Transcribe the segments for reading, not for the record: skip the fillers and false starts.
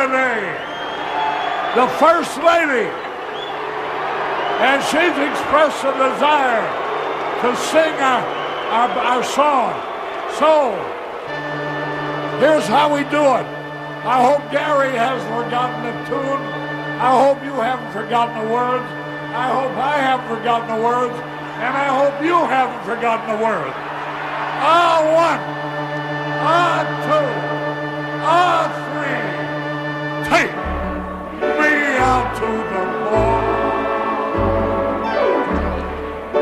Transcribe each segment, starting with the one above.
today, the First Lady, and she's expressed a desire to sing our song. So, here's how we do it. I hope Gary hasn't forgotten the tune. I hope you haven't forgotten the words. I hope I haven't forgotten the words. And I hope you haven't forgotten the words. One, two, three. Take me out to the mall.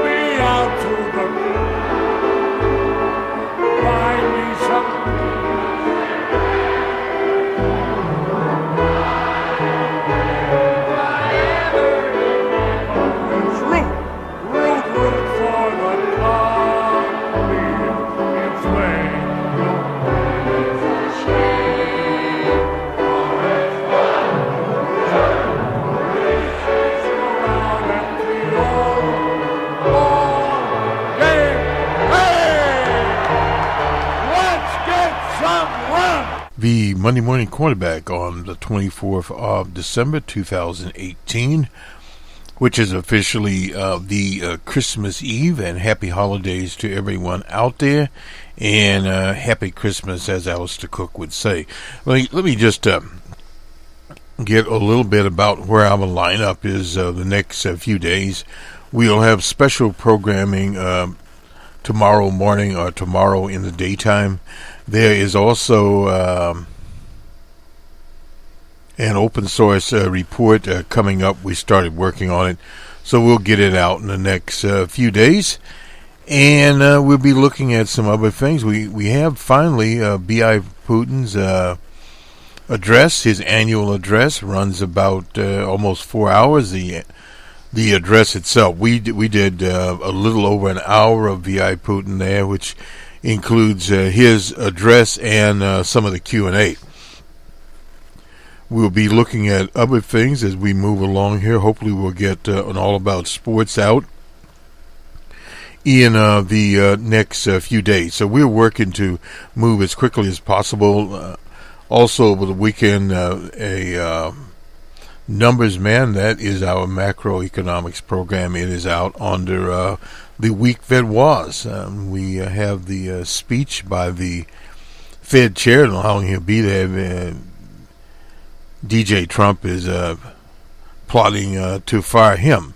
Me out to the moon. Buy me some. The Monday Morning Quarterback on the 24th of December 2018, which is officially the Christmas Eve, and happy holidays to everyone out there, and happy Christmas, as Alistair Cook would say. Let me just get a little bit about where our lineup is the next few days. We'll have special programming tomorrow morning or tomorrow in the daytime. There is also an open source report coming up. We started working on it, so we'll get it out in the next few days. And we'll be looking at some other things. We have finally B.I. Putin's address. His annual address runs about almost 4 hours. The address itself, we did a little over an hour of V.I. Putin there, which includes his address and some of the Q&A. We'll be looking at other things as we move along here. Hopefully we'll get an All About Sports out in the next few days. So we're working to move as quickly as possible. Also over the weekend, a Numbers Man, that is our macroeconomics program. It is out under the week that was. We have the speech by the Fed chair, and how long he'll be there. DJ Trump is plotting to fire him.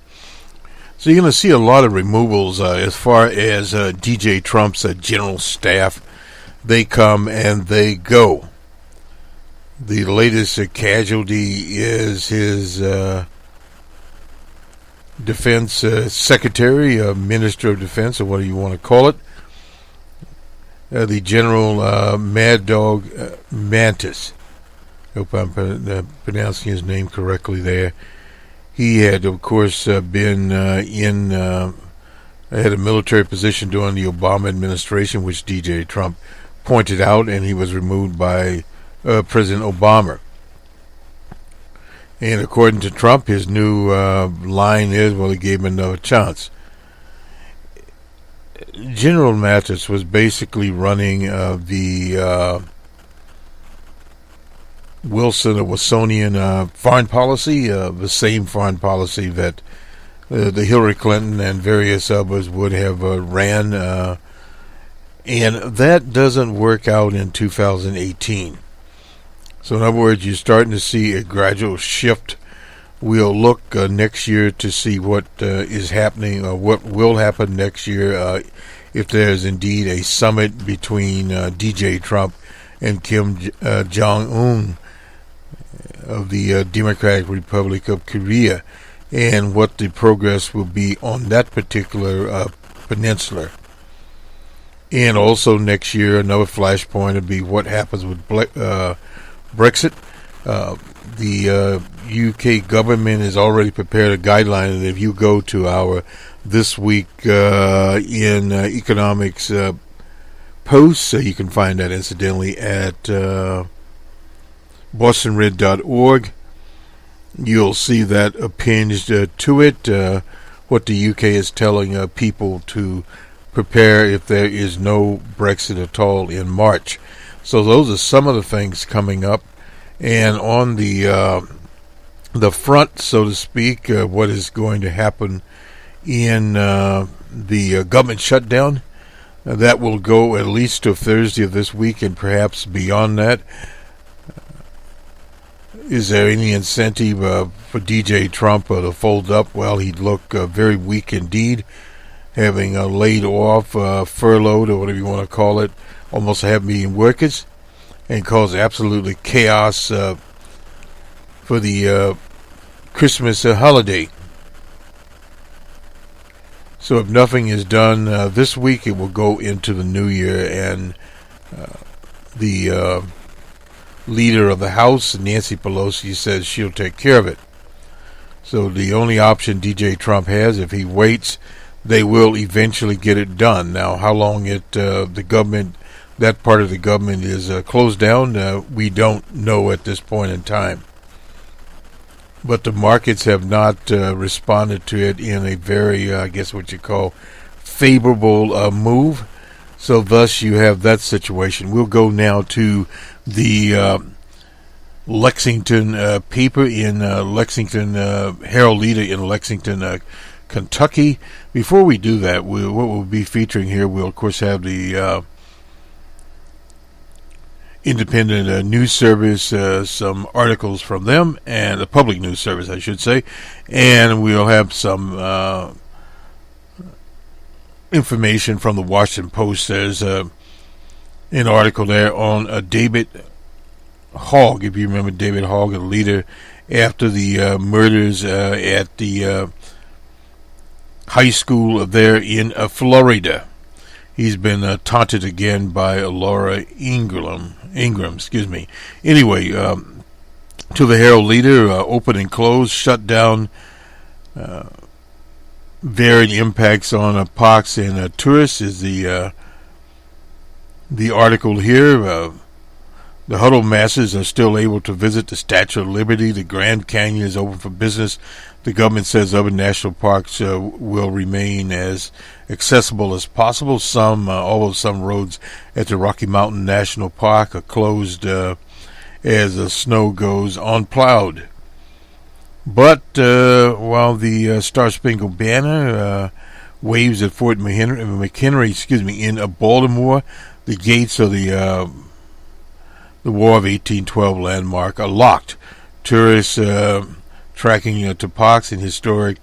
So you're going to see a lot of removals as far as DJ Trump's general staff. They come and they go. The latest casualty is his defense secretary, minister of defense, or what do you want to call it? The General Mad Dog Mantis. Hope I'm pronouncing his name correctly there. He had, of course, been had a military position during the Obama administration, which DJ Trump pointed out, and he was removed by President Obama. And according to Trump, his new line is, well, he gave him another chance. General Mattis was basically running the Wilsonian foreign policy, the same foreign policy that the Hillary Clinton and various others would have ran, and that doesn't work out in 2018. So in other words, you're starting to see a gradual shift. We'll look next year to see what is happening, or what will happen next year, if there's indeed a summit between DJ Trump and Kim Jong-un of the Democratic Republic of Korea, and what the progress will be on that particular peninsula. And also next year, another flashpoint would be what happens with Brexit. The UK government has already prepared a guideline, and if you go to our This Week in Economics posts, you can find that incidentally at bostonred.org. You'll see that appended to it, what the UK is telling people to prepare if there is no Brexit at all in March. So those are some of the things coming up. And on the front, so to speak, what is going to happen in the government shutdown, that will go at least to Thursday of this week and perhaps beyond that. Is there any incentive for DJ Trump to fold up? Well, he'd look very weak indeed, having laid off, furloughed, or whatever you want to call it, almost half a million workers, and cause absolutely chaos for the Christmas holiday. So if nothing is done this week, it will go into the new year, and the leader of the House, Nancy Pelosi, says she'll take care of it. So the only option DJ Trump has, if he waits, they will eventually get it done. Now, how long the government, that part of the government, is closed down, we don't know at this point in time. But the markets have not responded to it in a very, I guess what you call, favorable move. So thus you have that situation. We'll go now to the Lexington paper in Lexington, Herald Leader in Lexington, Kentucky. Before we do that, what we'll be featuring here, we'll of course have the Independent News Service, some articles from them, and the Public News Service, I should say, and we'll have some information from the Washington Post. There's an article there on David Hogg, if you remember David Hogg, a leader after the murders at the high school there in Florida. He's been taunted again by Laura Ingram. Anyway, to the Herald Leader, open and close, shut down, varying impacts on parks and tourists is the article here. The huddled masses are still able to visit the Statue of Liberty. The Grand Canyon is open for business. The government says other national parks will remain as accessible as possible. Although some roads at the Rocky Mountain National Park are closed as the snow goes unplowed. But while the Star Spangled Banner waves at Fort McHenry, in Baltimore, the gates of the War of 1812 landmark are locked. Tourists tracking to parks and historic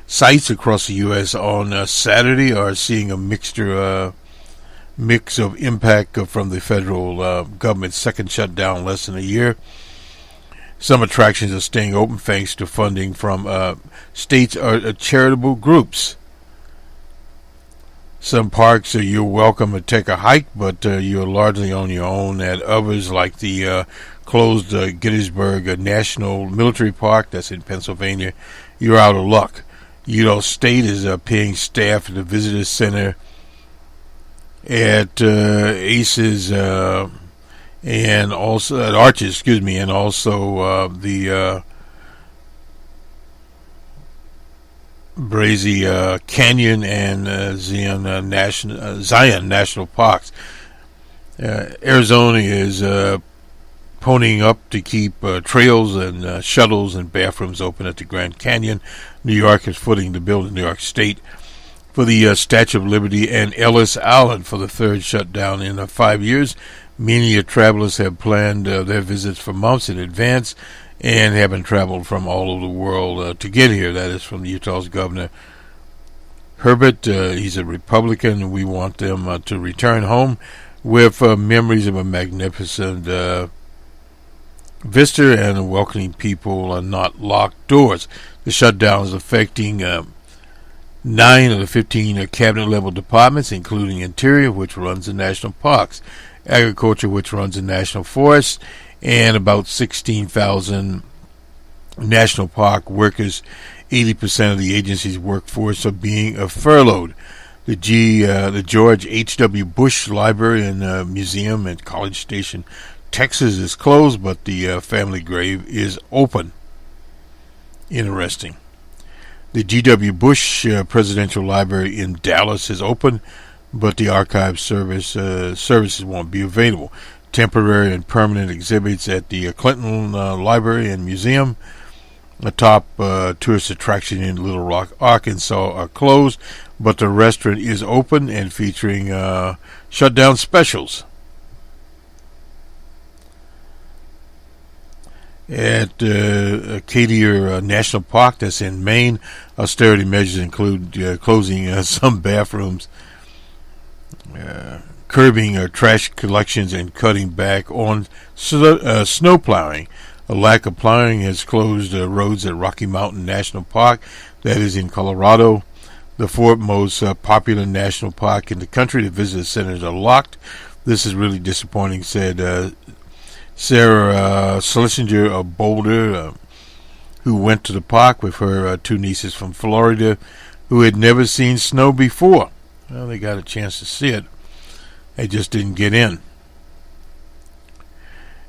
sites across the U.S. on Saturday are seeing a mix of impact from the federal government's second shutdown in less than a year. Some attractions are staying open thanks to funding from states or charitable groups. Some parks you're welcome to take a hike, but you're largely on your own. At others, like the closed Gettysburg National Military Park, that's in Pennsylvania, you're out of luck. Utah State is paying staff at the Visitor Center at ACES and also at Arches, and also the Brazee Canyon and Zion National Parks. Arizona is ponying up to keep trails and shuttles and bathrooms open at the Grand Canyon. New York is footing the bill in New York State for the Statue of Liberty and Ellis Island for the third shutdown in 5 years. Many travelers have planned their visits for months in advance and haven't traveled from all over the world to get here. That is from Utah's Governor Herbert. He's a Republican. We want them to return home with memories of a magnificent vista and welcoming people and not locked doors. The shutdown is affecting 9 of the 15 cabinet-level departments, including Interior, which runs the national parks, Agriculture, which runs the national forests, and about 16,000 national park workers. 80% of the agency's workforce are being furloughed. The George H.W. Bush Library and Museum at College Station, Texas is closed, but the family grave is open. Interesting. The G.W. Bush Presidential Library in Dallas is open. but the archive services won't be available. Temporary and permanent exhibits at the Clinton Library and Museum, a top tourist attraction in Little Rock, Arkansas, are closed, but the restaurant is open and featuring shutdown specials. At Acadia National Park, that's in Maine, austerity measures include closing some bathrooms, curbing trash collections, and cutting back on snow plowing. A lack of plowing has closed roads at Rocky Mountain National Park, that is in Colorado. The fourth most popular national park in the country. The visitor centers are locked. This is really disappointing, said Sarah Schlesinger of Boulder, who went to the park with her two nieces from Florida who had never seen snow before. Well, they got a chance to see it. They just didn't get in.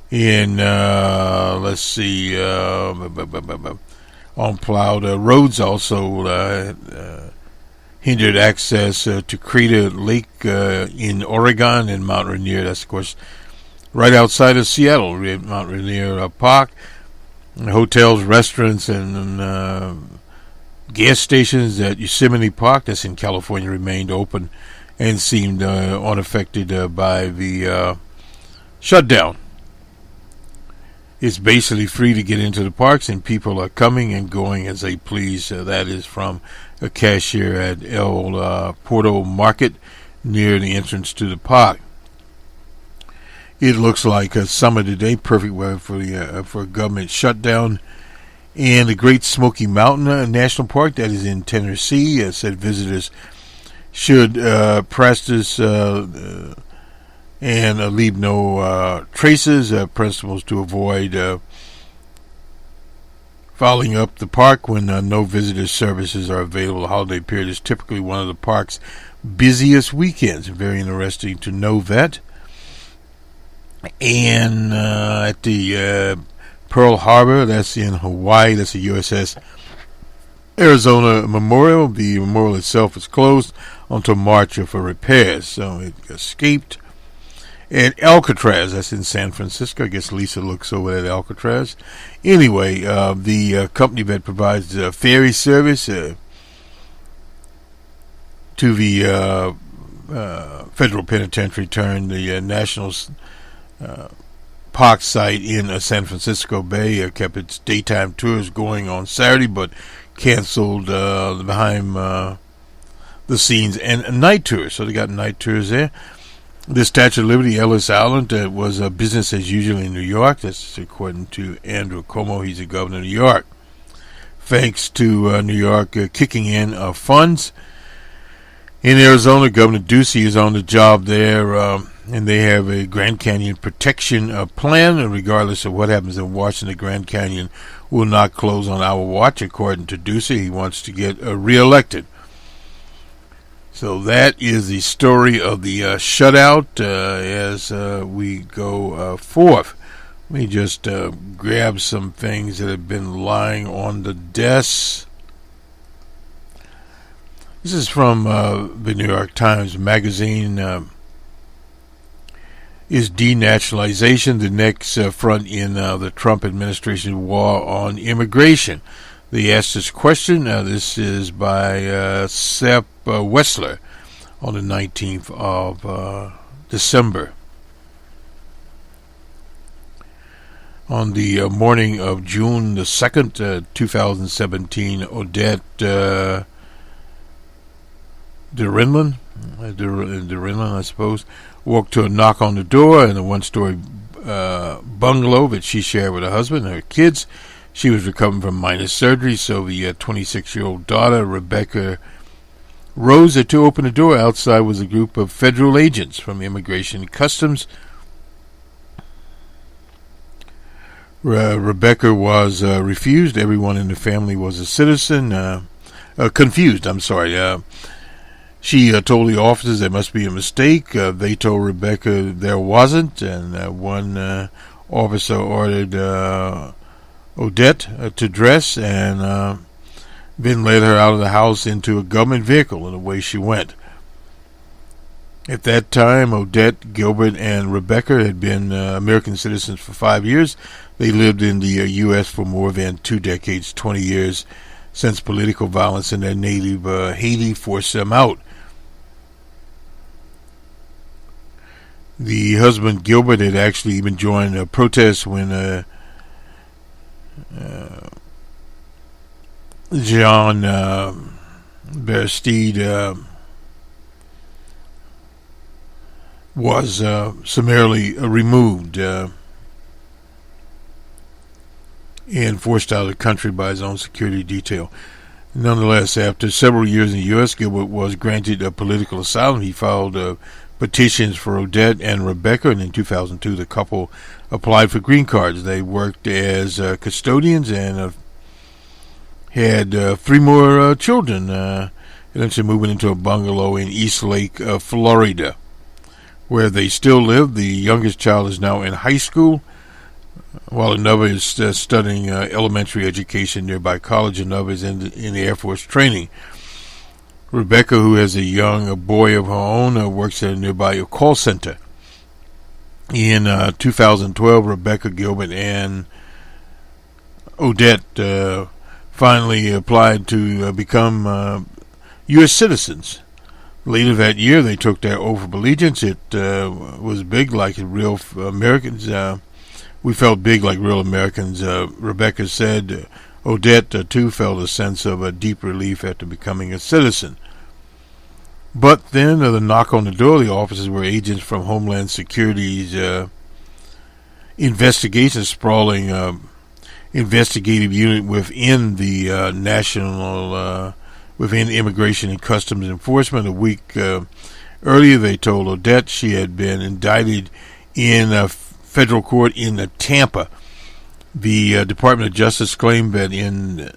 In, let's see, unplowed roads also hindered access to Crater Lake in Oregon and Mount Rainier. That's, of course, right outside of Seattle, Mount Rainier Park. Hotels, restaurants, and gas stations at Yosemite Park, that's in California, remained open and seemed unaffected by the shutdown. It's basically free to get into the parks, and people are coming and going as they please. That is from a cashier at El Porto Market near the entrance to the park. It looks like summer today, perfect weather for a government shutdown. And the Great Smoky Mountain National Park, that is in Tennessee, said visitors should practice and leave no traces, principles to avoid fouling up the park when no visitor services are available. The holiday period is typically one of the park's busiest weekends. Very interesting to know that. And at the Pearl Harbor, that's in Hawaii, that's the USS Arizona Memorial. The memorial itself is closed until March for repairs, so it escaped. At Alcatraz, that's in San Francisco. I guess Lisa looks over at Alcatraz. Anyway, the company that provides ferry service to the federal penitentiary turned the National Park site in San Francisco Bay kept its daytime tours going on Saturday, but canceled behind the scenes and night tours. So they got night tours there. The Statue of Liberty, Ellis Island, was a business as usual in New York. That's according to Andrew Cuomo. He's the governor of New York. Thanks to New York kicking in funds. In Arizona, Governor Ducey is on the job there, and they have a Grand Canyon protection plan. And regardless of what happens in Washington, the Grand Canyon will not close on our watch, according to Ducey. He wants to get reelected. So that is the story of the shutout as we go forth. Let me just grab some things that have been lying on the desk. This is from the New York Times Magazine. Is denationalization the next front in the Trump administration war on immigration? They asked this question. This is by Sepp Wessler on the 19th of December. On the morning of June the 2nd, 2017, Odette DeRinland, I suppose, walked to a knock on the door in a one-story bungalow that she shared with her husband and her kids. She was recovering from minor surgery, so the 26-year-old daughter, Rebecca, rose to open the door. Outside was a group of federal agents from Immigration and Customs. Rebecca was refused. Everyone in the family was a citizen. Confused, I'm sorry. She told the officers there must be a mistake. They told Rebecca there wasn't, and one officer ordered Odette to dress and then led her out of the house into a government vehicle, and away she went. At that time, Odette, Gilbert, and Rebecca had been American citizens for 5 years. They lived in the U.S. for more than 2 decades, 20 years, since political violence in their native Haiti forced them out. The husband, Gilbert, had actually even joined a protest when Jean Bastide was summarily removed and forced out of the country by his own security detail. Nonetheless, after several years in the U.S., Gilbert was granted a political asylum. He filed petitions for Odette and Rebecca, and in 2002 the couple applied for green cards. They worked as custodians and had 3 more children, eventually moving into a bungalow in East Lake, Florida, where they still live. The youngest child is now in high school, while another is studying elementary education nearby college. Another is in the Air Force training. Rebecca, who has a young boy of her own, works at a nearby call center. In 2012, Rebecca, Gilbert, and Odette finally applied to become U.S. citizens. Later that year, they took their oath of allegiance. It was big, like real Americans. We felt big like real Americans. Rebecca said Odette, too, felt a sense of a deep relief after becoming a citizen. But then the knock on the door, the officers were agents from Homeland Security's investigation, sprawling investigative unit within the within Immigration and Customs Enforcement. A week earlier, they told Odette she had been indicted in a federal court in Tampa. The Department of Justice claimed that in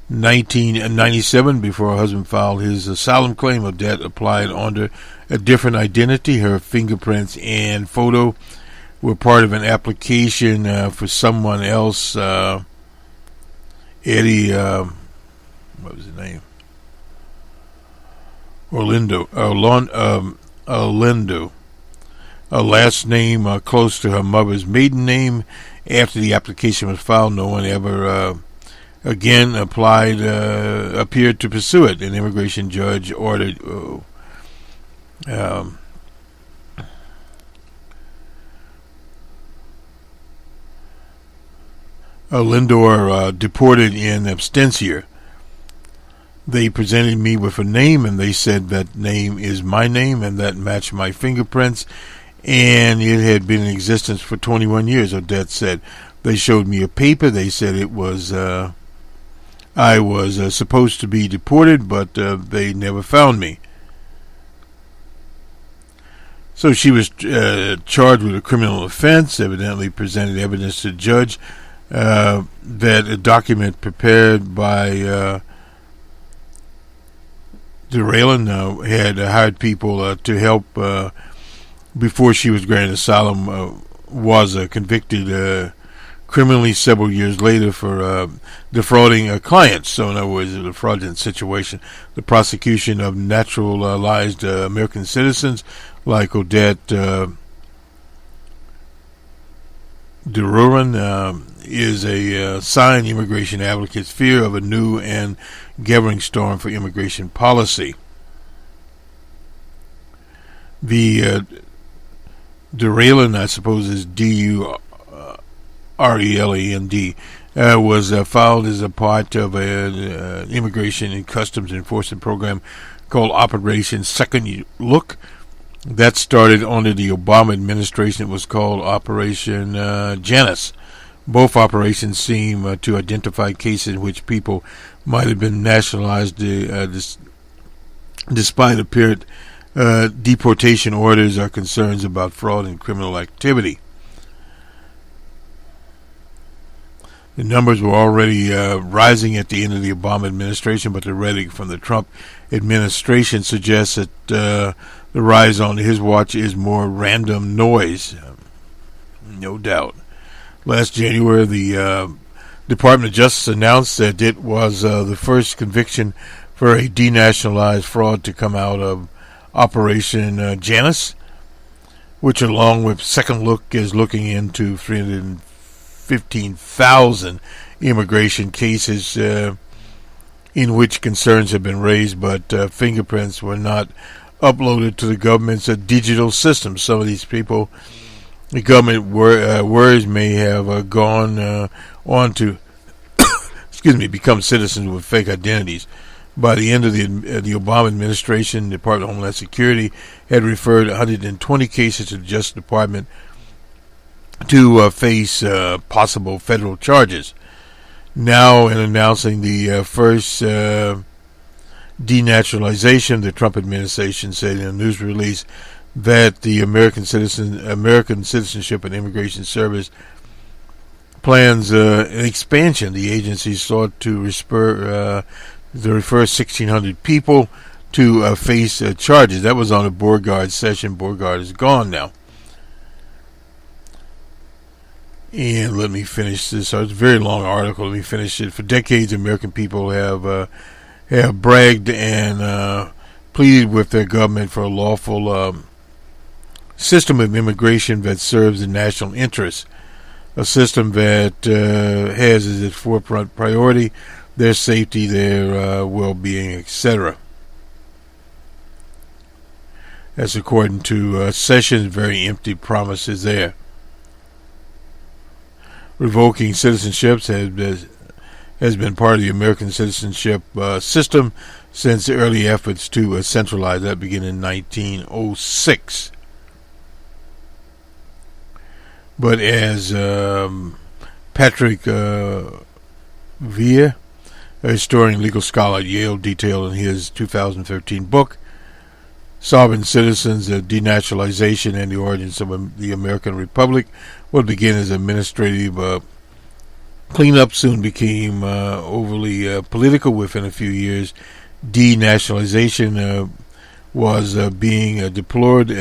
1997, before her husband filed his asylum claim, Odette applied under a different identity. Her fingerprints and photo were part of an application for someone else. Eddie, what was his name? Orlando. A last name close to her mother's maiden name. After the application was filed, no one ever again appeared to pursue it. An immigration judge ordered Lindor deported in absentia. They presented me with a name, and they said that name is my name, and that matched my fingerprints, and it had been in existence for 21 years, Odette said. They showed me a paper. They said it was I was supposed to be deported, but they never found me. So she was charged with a criminal offense, evidently presented evidence to the judge that a document prepared by DeRaylan had hired people to help before she was granted asylum, was convicted criminally several years later for defrauding clients. So in other words, a fraudulent situation. The prosecution of naturalized American citizens like Odette DeRaylan is a sign immigration advocates fear of a new and gathering storm for immigration policy. The DeRaylan, I suppose, is D-U-R-E-L-A-N-D, was filed as a part of an immigration and customs enforcement program called Operation Second Look. That started under the Obama administration. It was called Operation Janus. Both operations seem to identify cases in which people might have been nationalized despite apparent deportation orders or concerns about fraud and criminal activity. The numbers were already rising at the end of the Obama administration, but the rhetoric from the Trump administration suggests that the rise on his watch is more random noise. No doubt. Last January, the Department of Justice announced that it was the first conviction for a denationalized fraud to come out of Operation Janus, which along with Second Look is looking into 315,000 immigration cases in which concerns have been raised, but fingerprints were not uploaded to the government's digital system. Some of these people, the government words may have gone on to become citizens with fake identities. By the end of the Obama administration, the Department of Homeland Security had referred 120 cases to the Justice Department to face possible federal charges. Now, in announcing the first denaturalization, the Trump administration said in a news release that the American Citizenship and Immigration Service plans an expansion. The agency sought to refer 1,600 people to face charges. That was on a Beauregard session. Beauregard is gone now. And let me finish this. It's a very long article. Let me finish it. For decades, American people have bragged and pleaded with their government for a lawful system of immigration that serves the national interest. A system that has as its forefront priority their safety, their well-being, etc. That's according to Sessions' very empty promises there. Revoking citizenships has been part of the American citizenship system since the early efforts to centralize that began in 1906. But as Patrick Villa, a historian, legal scholar at Yale, detailed in his 2013 book, Sovereign Citizens, Denaturalization and the Origins of the American Republic, what began as administrative cleanup soon became overly political. Within a few years, denationalization was being deplored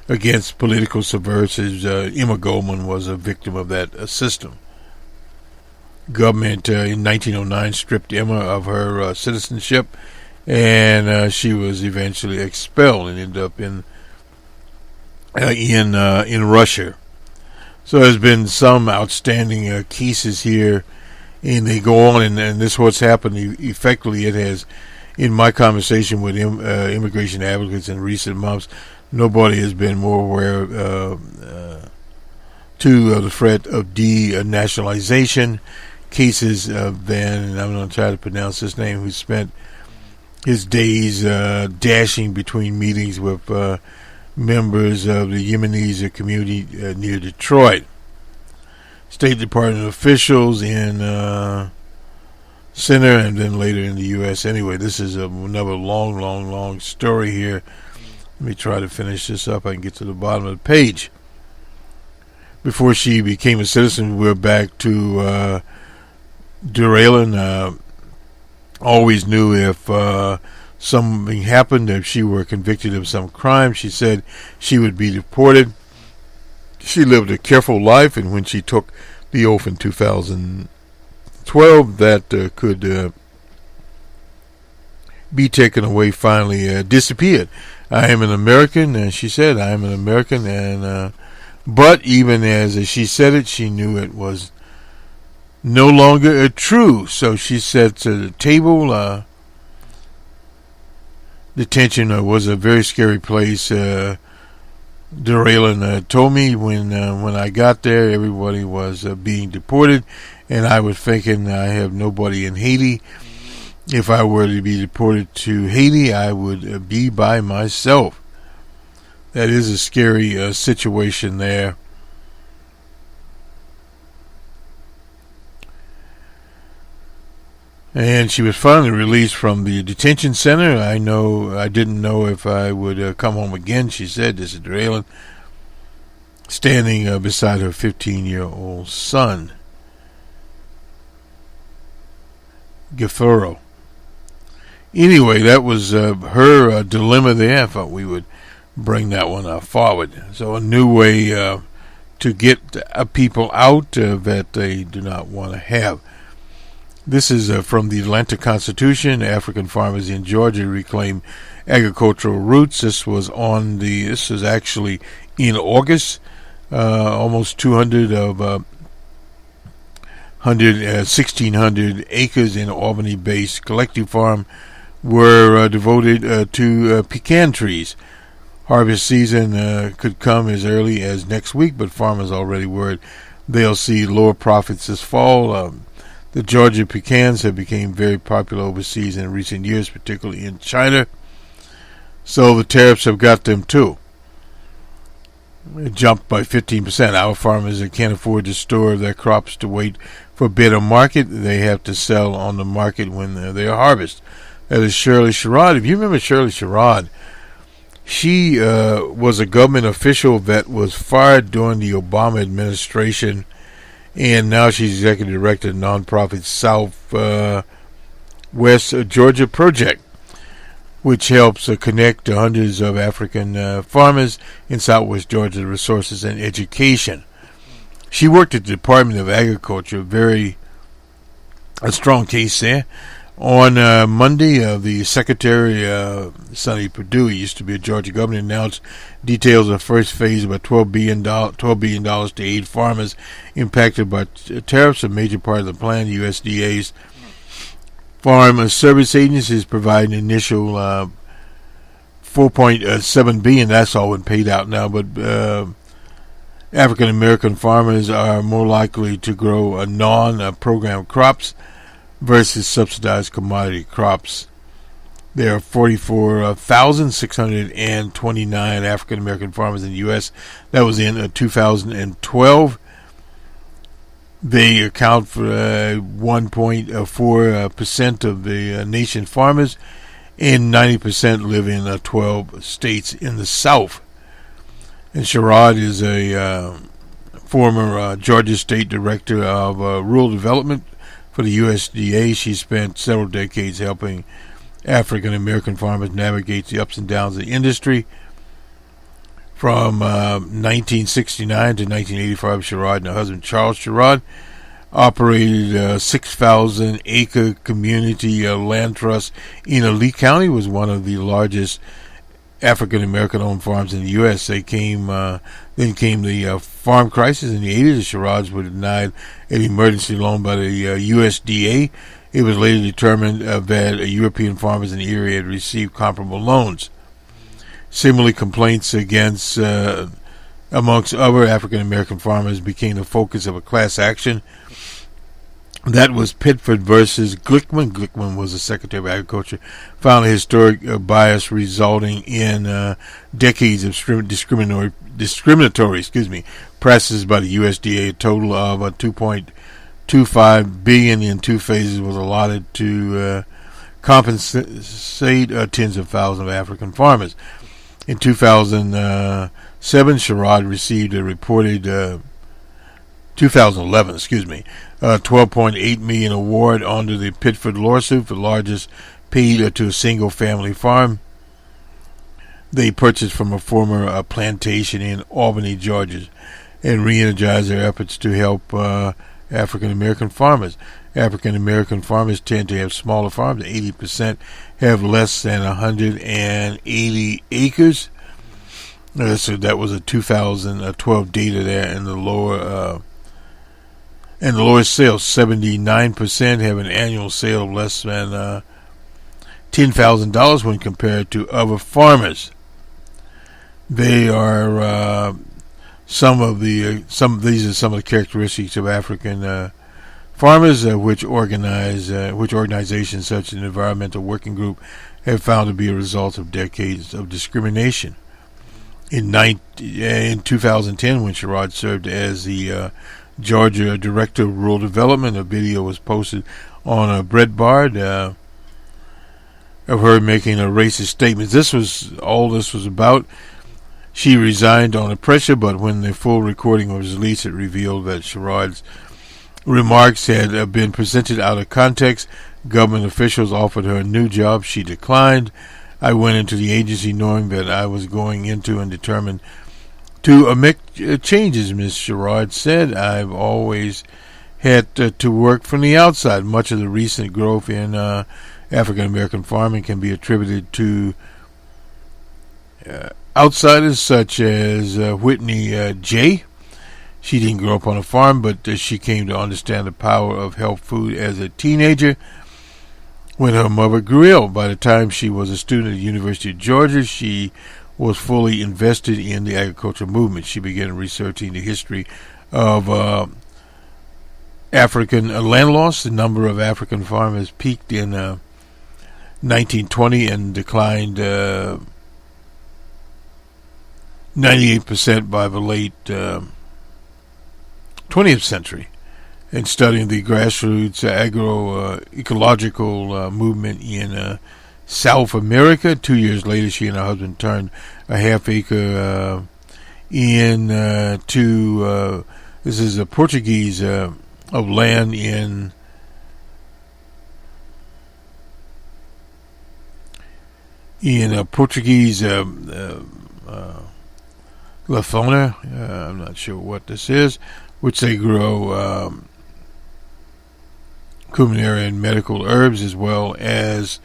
against political subversives. Emma Goldman was a victim of that system. Government in 1909 stripped Emma of her citizenship, and she was eventually expelled and ended up in Russia. So there's been some outstanding cases here, and they go on, and this is what's happened. Effectively, it has, in my conversation with immigration advocates in recent months, nobody has been more aware to the threat of denationalization cases than, and I'm going to try to pronounce his name, who spent his days dashing between meetings with members of the Yemenis community near Detroit. State Department officials in Center, and then later in the U.S. Anyway, this is another long story here. Let me try to finish this up. I can get to the bottom of the page. Before she became a citizen, we're back to Deralen. Always knew if something happened, if she were convicted of some crime, she said she would be deported. She lived a careful life, and when she took the oath in 2012, that could be taken away, finally disappeared. I am an American, and she said, I am an American, and but even as she said it, she knew it was no longer true. So she said to the table, detention was a very scary place. Deralen told me when I got there, everybody was being deported, and I was thinking, I have nobody in Haiti. If I were to be deported to Haiti, I would be by myself. That is a scary situation there. And she was finally released from the detention center. I didn't know if I would come home again, she said. This is Deralen, standing beside her 15-year-old son, Gafuro. Anyway, that was her dilemma there. I thought we would bring that one forward. So a new way to get people out that they do not want to have. This is from the Atlanta Constitution. African farmers in Georgia reclaim agricultural roots. This was actually in August. Almost 1,600 acres in Albany-based collective farm were devoted to pecan trees. Harvest season could come as early as next week, but farmers already worried they'll see lower profits this fall. The Georgia pecans have become very popular overseas in recent years, particularly in China. So the tariffs have got them too. It jumped by 15%. Our farmers that can't afford to store their crops to wait for a better market, they have to sell on the market when they harvest. That is Shirley Sherrod. If you remember Shirley Sherrod, she was a government official that was fired during the Obama administration, and now she's executive director of the nonprofit Southwest Georgia Project, which helps connect hundreds of African farmers in Southwest Georgia to resources and education. She worked at the Department of Agriculture, a strong case there. On Monday, the Secretary, Sonny Perdue, he used to be a Georgia governor, announced details of the first phase of a $12 billion to aid farmers impacted by tariffs. A major part of the plan, USDA's Farm Service Agency is providing initial $4.7 billion. That's all been paid out now, but African American farmers are more likely to grow non-program crops versus subsidized commodity crops. There are 44,629 African American farmers in the U.S. That was in 2012. They account for 1.4% of the nation's farmers, and 90% live in 12 states in the South. And Sherrod is a former Georgia State Director of Rural Development for the USDA. She spent several decades helping African American farmers navigate the ups and downs of the industry. From 1969 to 1985, Sherrod and her husband Charles Sherrod operated a 6,000-acre community land trust in Lee County. Was one of the largest African American owned farms in the U.S. Then came the farm crisis in the 80s. The Sherrods were denied an emergency loan by the USDA. It was later determined that European farmers in the area had received comparable loans. Similarly, complaints against, amongst other African American farmers, became the focus of a class action. That was Pitford versus Glickman. Glickman was the Secretary of Agriculture. Found a historic bias resulting in decades of discriminatory practices by the USDA. A total of $2.25 billion in two phases was allotted to compensate tens of thousands of African farmers. In 2007, Sherrod received a reported 2011, $12.8 million award under the Pitford lawsuit, the largest paid to a single-family farm they purchased from a former plantation in Albany, Georgia, and re-energized their efforts to help African American farmers. African American farmers tend to have smaller farms. 80% have less than 180 acres. So that was a 2012 data there in the lower. And the lowest sales, 79% have an annual sale of less than $10,000 when compared to other farmers. They are some of these are some of the characteristics of African farmers, which organizations such as the Environmental Working Group have found to be a result of decades of discrimination. In 2010, when Sherrod served as the Georgia Director of Rural Development, a video was posted on a breadboard of her making a racist statement. This was about. She resigned under pressure, but when the full recording was released, it revealed that Sherrod's remarks had been presented out of context. Government officials offered her a new job. She declined. I went into the agency knowing that I was going into and determined to make changes, Ms. Sherrod said. I've always had to work from the outside. Much of the recent growth in African American farming can be attributed to outsiders such as Whitney J. She didn't grow up on a farm, but she came to understand the power of health food as a teenager when her mother grew ill. By the time she was a student at the University of Georgia, she was fully invested in the agricultural movement. She began researching the history of African land loss. The number of African farmers peaked in 1920 and declined 98% by the late 20th century. And studying the grassroots agroecological movement in South America. 2 years later, she and her husband turned a half acre into this is a Portuguese of land in Portuguese Lafona. I'm not sure what this is, which they grow culinary and medical herbs as well as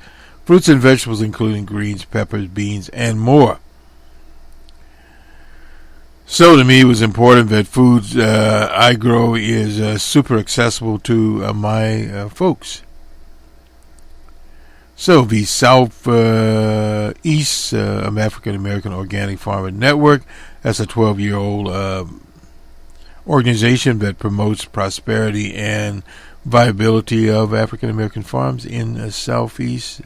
fruits and vegetables, including greens, peppers, beans, and more. So to me, it was important that foods I grow is super accessible to my folks. So the South East African American Organic Farmer Network, that's a 12-year-old organization that promotes prosperity and viability of African American farms in the Southeast.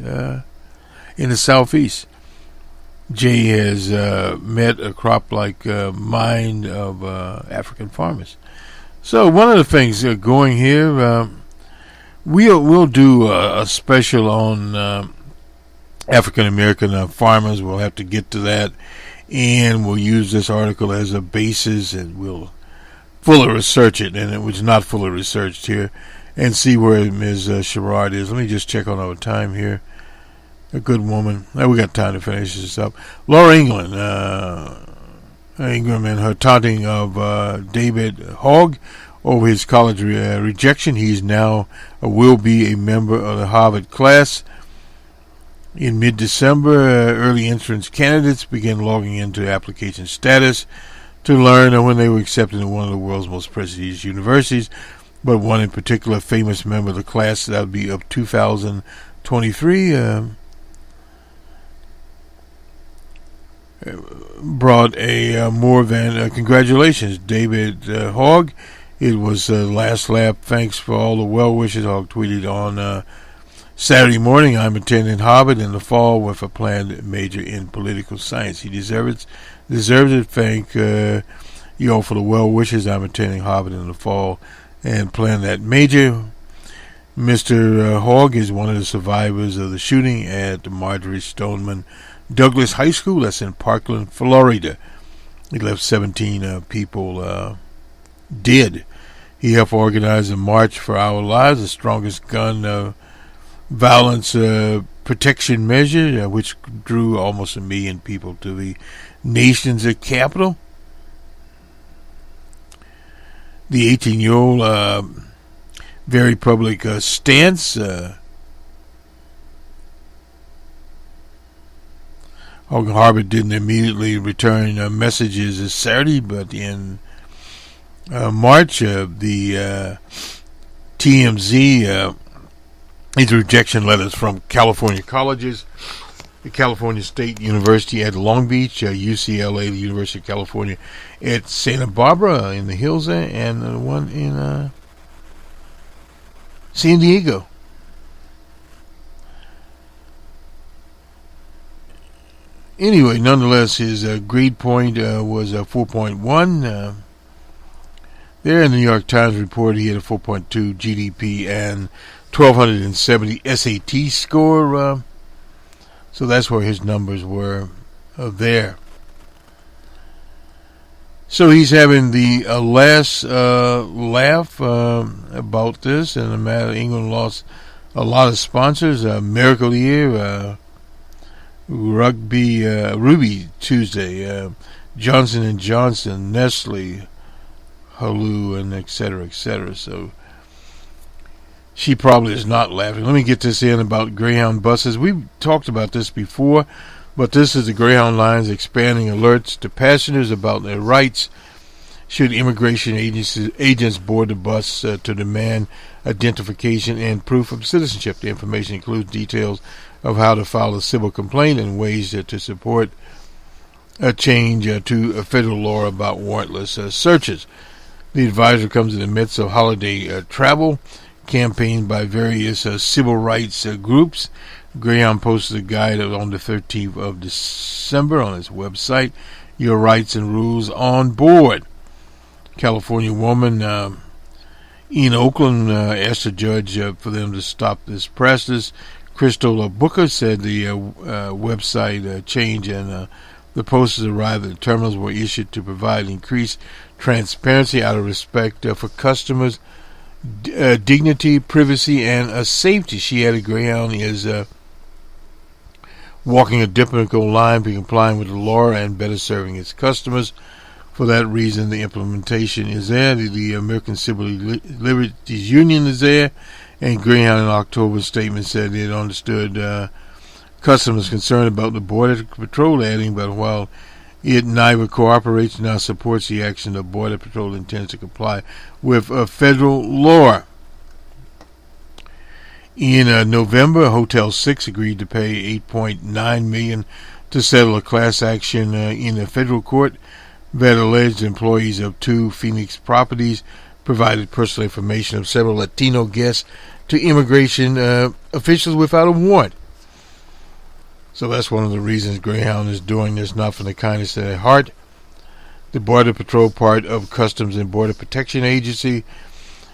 Jay has met a crop-like mind of African farmers. So one of the things going here, we'll do a special on African American farmers. We'll have to get to that, and we'll use this article as a basis, and we'll fully research it, and it was not fully researched here, and see where Ms. Sherrod is. Let me just check on our time here. A good woman. We got time to finish this up. Laura Ingram and her taunting of David Hogg over his college rejection. He's now will be a member of the Harvard class. In mid-December, early entrance candidates began logging into application status to learn when they were accepted in one of the world's most prestigious universities, but one in particular, a famous member of the class that would be of 2023, brought a more than congratulations, David Hogg. It was last lap. Thanks for all the well wishes. Hogg tweeted on Saturday morning, I'm attending Harvard in the fall with a planned major in political science. He deserves it. Thank you all for the well wishes. I'm attending Harvard in the fall and plan that major. Mr. Hogg is one of the survivors of the shooting at Marjorie Stoneman Douglas High School. That's in Parkland, Florida. He left 17 people dead. He helped organize a March for Our Lives, the strongest gun violence protection measure, which drew almost 1 million people to the nation's capital. The 18-year-old very public stance. Harvard didn't immediately return messages this Saturday, but in March, the TMZ, these rejection letters from California colleges, the California State University at Long Beach, UCLA, the University of California at Santa Barbara in the hills there, and the one in San Diego. Anyway, nonetheless, his grade point was 4.1. There in the New York Times report, he had a 4.2 GDP and 1,270 SAT score. So that's where his numbers were there. So he's having the last laugh about this, and the matter England lost a lot of sponsors. Miracle Year, Ruby Tuesday, Johnson & Johnson, Nestle, Hulu, and et cetera, et cetera. So She probably is not laughing. Let me get this in about Greyhound buses. We've talked about this before, but this is the Greyhound lines expanding alerts to passengers about their rights should immigration agents board the bus to demand identification and proof of citizenship. The information includes details of how to file a civil complaint and ways to support a change to a federal law about warrantless searches. The advisor comes in the midst of holiday travel campaign by various civil rights groups. Greyhound posted a guide on the 13th of December on its website, Your Rights and Rules on Board. California woman in Oakland asked the judge for them to stop this practice. Crystal Booker said the website change and the posters arrived at the terminals were issued to provide increased transparency out of respect for customers' dignity, privacy, and safety. She added Greyhound is walking a diplomatic line, be complying with the law, and better serving its customers. For that reason, the implementation is there. The American Civil Liberties Union is there, and Greyhound in October's statement said it understood customers concerned about the Border Patrol, adding, but while it neither cooperates nor supports the action, the Border Patrol intends to comply with federal law. In November, Hotel 6 agreed to pay $8.9 million to settle a class action in a federal court that alleged employees of two Phoenix properties provided personal information of several Latino guests to immigration officials without a warrant. So that's one of the reasons Greyhound is doing this, not from the kindness of their heart. The Border Patrol, part of Customs and Border Protection Agency,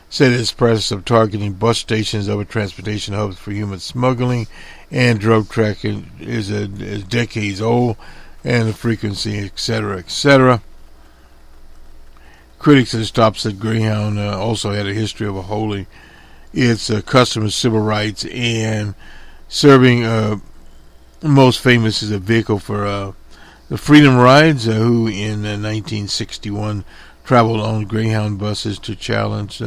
said its practice of targeting bus stations, other transportation hubs for human smuggling and drug trafficking is decades old, and the frequency, etc., etc. Critics of the stop said Greyhound also had a history of upholding its customers' civil rights and serving. Most famous is a vehicle for the Freedom Rides, who in 1961 traveled on Greyhound buses to challenge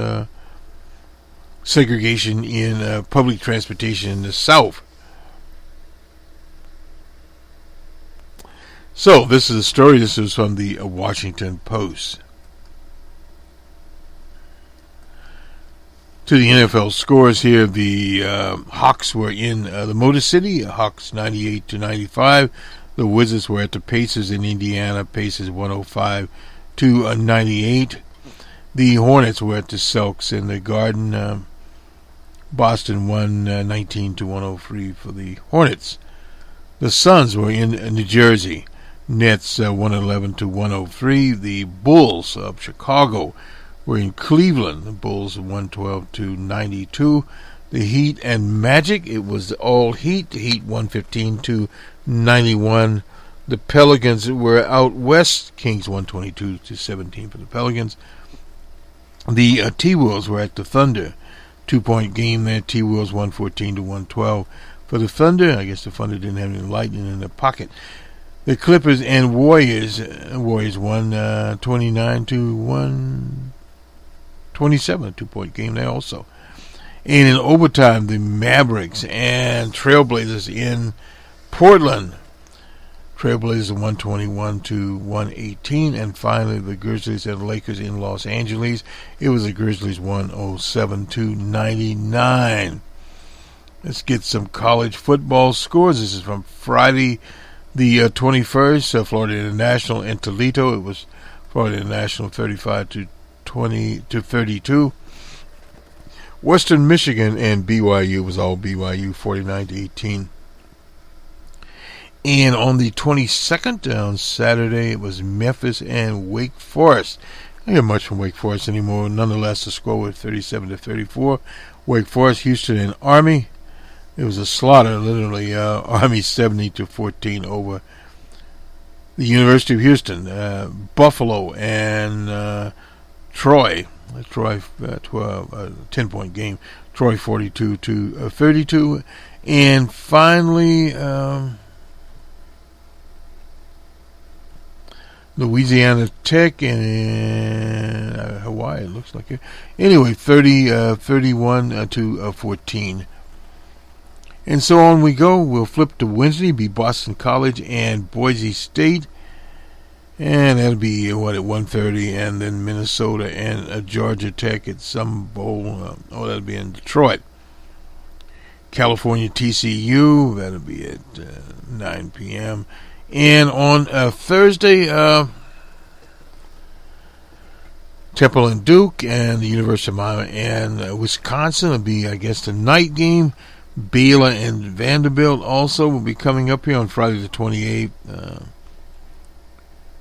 segregation in public transportation in the South. So, this is a story. This is from the Washington Post. To the NFL scores here, the Hawks were in the Motor City, Hawks 98-95. The Wizards were at the Pacers in Indiana, Pacers 105-98. The Hornets were at the Celtics in the Garden. Boston won 19-103 for the Hornets. The Suns were in New Jersey, Nets 111-103. The Bulls of Chicago were in Cleveland. The Bulls 112-92. The Heat and Magic, it was all Heat. The Heat 115-91. The Pelicans were out west. Kings 122-17 for the Pelicans. The T-Wolves were at the Thunder. 2-point game there. T-Wolves 114-112 for the Thunder. I guess the Thunder didn't have any lightning in their pocket. The Clippers and Warriors won 29-127. 2-point game there also. And in overtime, the Mavericks and Trailblazers in Portland. Trailblazers 121-118. And finally, the Grizzlies and Lakers in Los Angeles. It was the Grizzlies 107-99. Let's get some college football scores. This is from Friday the 21st. Florida International in Toledo. It was Florida International 35-32. Western Michigan and BYU was all BYU 49-18. And on the 22nd, on Saturday, it was Memphis and Wake Forest. I don't hear much from Wake Forest anymore. Nonetheless, the score was 37-34. Wake Forest, Houston, and Army. It was a slaughter, literally. Army 70-14 over the University of Houston. Buffalo and Troy. Troy, 10-point game. Troy 42-32. And finally, Louisiana Tech and Hawaii, it looks like it. Anyway, 31 to 14. And so on we go. We'll flip to Wednesday, be Boston College and Boise State. And that'll be, at 1:30, and then Minnesota and Georgia Tech at some bowl. That'll be in Detroit. California TCU, that'll be at 9 p.m. And on Thursday, Temple and Duke and the University of Miami and Wisconsin will be, I guess, the night game. Baylor and Vanderbilt also will be coming up here on Friday the 28th.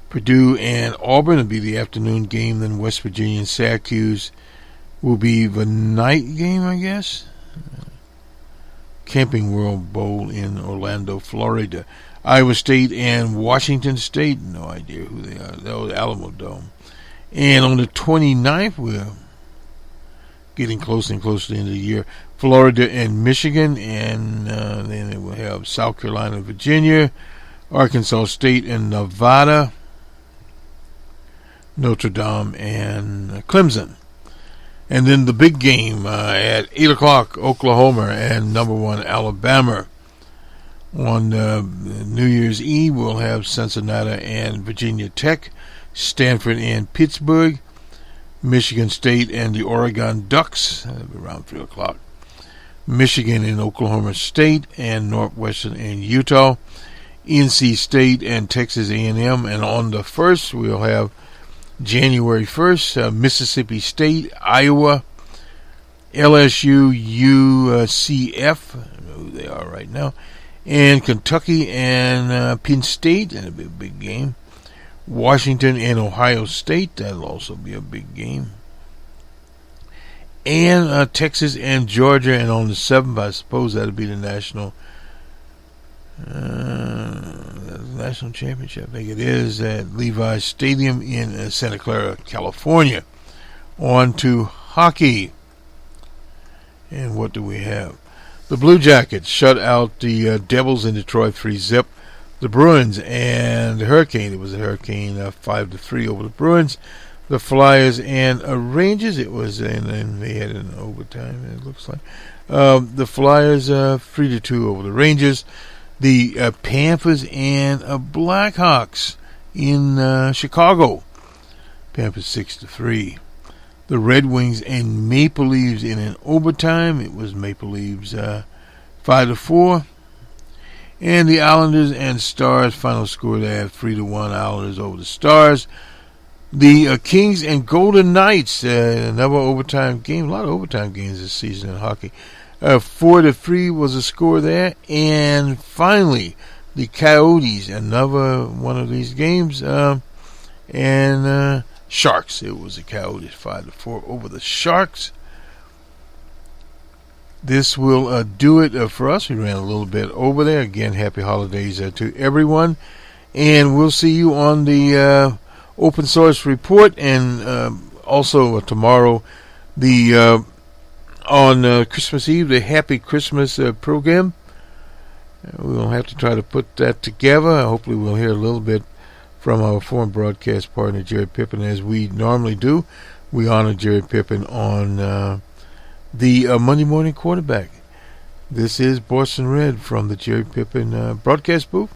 Purdue and Auburn will be the afternoon game. Then West Virginia and Syracuse will be the night game, I guess. Camping World Bowl in Orlando, Florida. Iowa State and Washington State, no idea who they are. They're Alamo Dome. And on the 29th, we're getting closer and closer to the end of the year. Florida and Michigan, and then we'll have South Carolina, Virginia, Arkansas State and Nevada, Notre Dame and Clemson. And then the big game at 8 o'clock, Oklahoma and number 1 Alabama. On New Year's Eve, we'll have Cincinnati and Virginia Tech, Stanford and Pittsburgh, Michigan State and the Oregon Ducks, around 3 o'clock. Michigan and Oklahoma State and Northwestern and Utah, NC State and Texas A&M. And on the 1st, we'll have January 1st, Mississippi State, Iowa, LSU, UCF, I don't know who they are right now, and Kentucky and Penn State, that'll be a big game. Washington and Ohio State, that'll also be a big game. And Texas and Georgia, and on the 7th, I suppose that'll be the national championship. I think it is at Levi's Stadium in Santa Clara, California. On to hockey. And what do we have? The Blue Jackets shut out the Devils in Detroit 3-0. The Bruins and the Hurricane. It was a Hurricane 5-3 over the Bruins. The Flyers and Rangers. It was, and they had an overtime, it looks like. The Flyers 3-2 over the Rangers. The Panthers and Blackhawks in Chicago. Panthers 6-3. The Red Wings and Maple Leafs in an overtime. It was Maple Leafs 5-4. And the Islanders and Stars, final score there, 3-1 Islanders over the Stars. The Kings and Golden Knights, another overtime game. A lot of overtime games this season in hockey. 4-3 was the score there. And finally, the Coyotes, another one of these games. And Sharks. It was the Coyotes 5-4 over the Sharks. This will do it for us. We ran a little bit over there. Again, happy holidays to everyone. And we'll see you on the Open Source Report, and also tomorrow on Christmas Eve, the Happy Christmas program. We'll have to try to put that together. Hopefully we'll hear a little bit from our foreign broadcast partner, Jerry Pippin, as we normally do. We honor Jerry Pippin on the Monday Morning Quarterback. This is Boston Red from the Jerry Pippin broadcast booth.